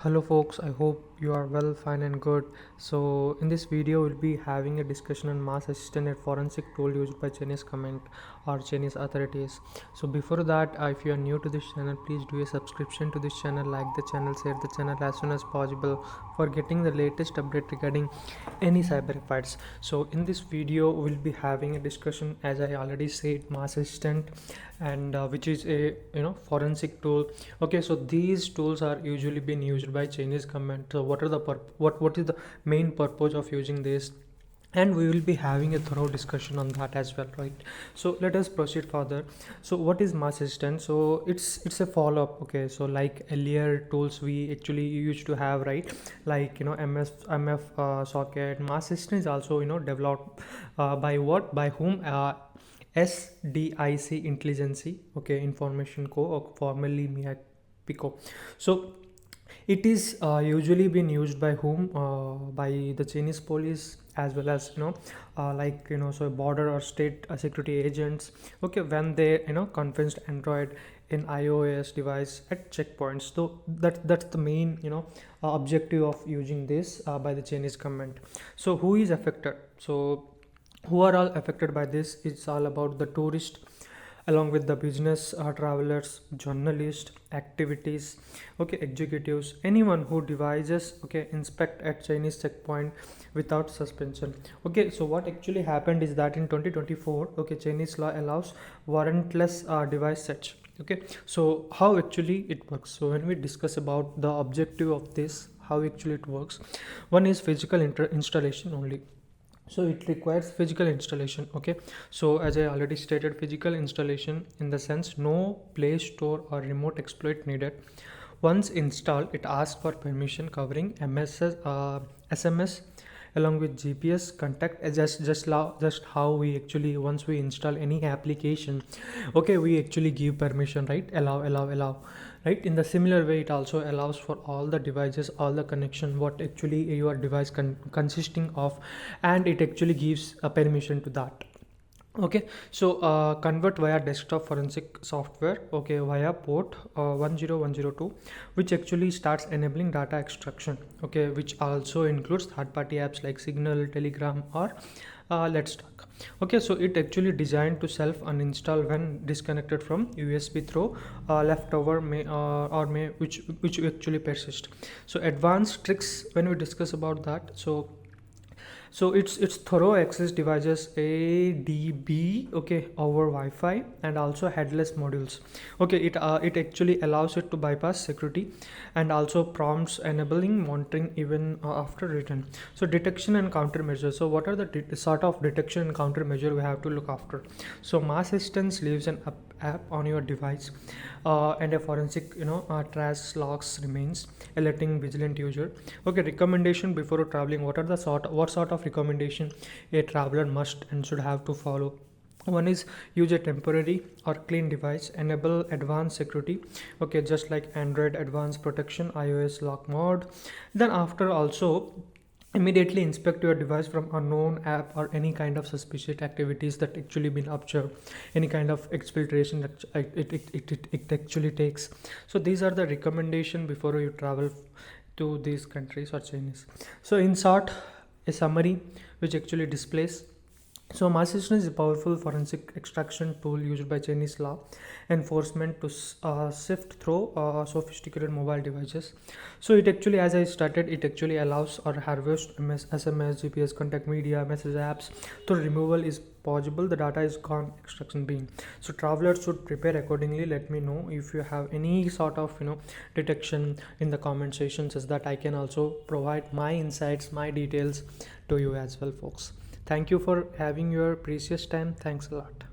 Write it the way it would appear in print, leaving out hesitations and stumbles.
Hello folks, I hope you are well, fine and good. So in this video we'll be having a discussion on Massistant, a forensic tool used by Chinese government or Chinese authorities. So before that, if you are new to this channel, please do a subscription to this channel, like the channel, share the channel as soon as possible for getting the latest update regarding any cyber fights. So in this video we'll be having a discussion, as I already said, Massistant, and which is a forensic tool. Okay, so these tools are usually being used by Chinese government. So what are the what is the main purpose of using this, and we will be having a thorough discussion on that as well, right? So let us proceed further. So what is Massistant? So it's a follow-up. Okay, so like earlier tools we actually used to have, right? Like MFSocket. Massistant is also developed by whom? SDIC Intelligence, okay, Information Co, or formerly Meiya Pico. So it is usually been used by whom? By the Chinese police, as well as so border or state security agents. Okay, when they confiscate Android in iOS device at checkpoints. So that's the main objective of using this by the Chinese government. So who is affected? So who are all affected by this? It's all about the tourist, along with the business travelers, journalists, activities, okay, executives, anyone who devices, okay, inspect at Chinese checkpoint without suspension. Okay, so what actually happened is that in 2024, okay, Chinese law allows warrantless device search. Okay, so how actually it works? So when we discuss about the objective of this, how actually it works, one is physical installation only. So it requires physical installation. Okay, so as I already stated, physical installation in the sense no Play Store or remote exploit needed. Once installed, it asks for permission covering SMS along with GPS contact, just how we actually, once we install any application, okay, we actually give permission, right? Allow, right? In the similar way, it also allows for all the devices, all the connection what actually your device consisting of, and it actually gives a permission to that. Okay, so convert via desktop forensic software, okay, via port 10102, which actually starts enabling data extraction, okay, which also includes third-party apps like Signal, Telegram, or Let's Talk. Okay, so it actually designed to self-uninstall when disconnected from USB through leftover which actually persist. So advanced tricks when we discuss about that. So it's thorough access devices, ADB, okay, over Wi-Fi, and also headless modules. Okay, it actually allows it to bypass security, and also prompts enabling monitoring even after return. So detection and countermeasures. So what are the sort of detection and countermeasure we have to look after? So Massistant leaves an app on your device, and a forensic trash logs remains, alerting vigilant user. Okay, recommendation before traveling. What sort of recommendation a traveler must and should have to follow? One is use a temporary or clean device, enable advanced security, okay, just like Android advanced protection, iOS lock mode. Then after, also immediately inspect your device from unknown app or any kind of suspicious activities that actually been observed, any kind of exfiltration that it actually takes. So these are the recommendation before you travel to these countries or Chinese. So in short, a summary which actually displays. So Massistant is a powerful forensic extraction tool used by Chinese law enforcement to sift through sophisticated mobile devices. So it actually, as I started, it actually allows or harvest SMS, GPS, contact, media, message apps. So removal is possible, the data is gone, extraction being. So travelers should prepare accordingly. Let me know if you have any sort of detection in the comment section, so that I can also provide my insights, my details to you as well, folks. Thank you for having your precious time. Thanks a lot.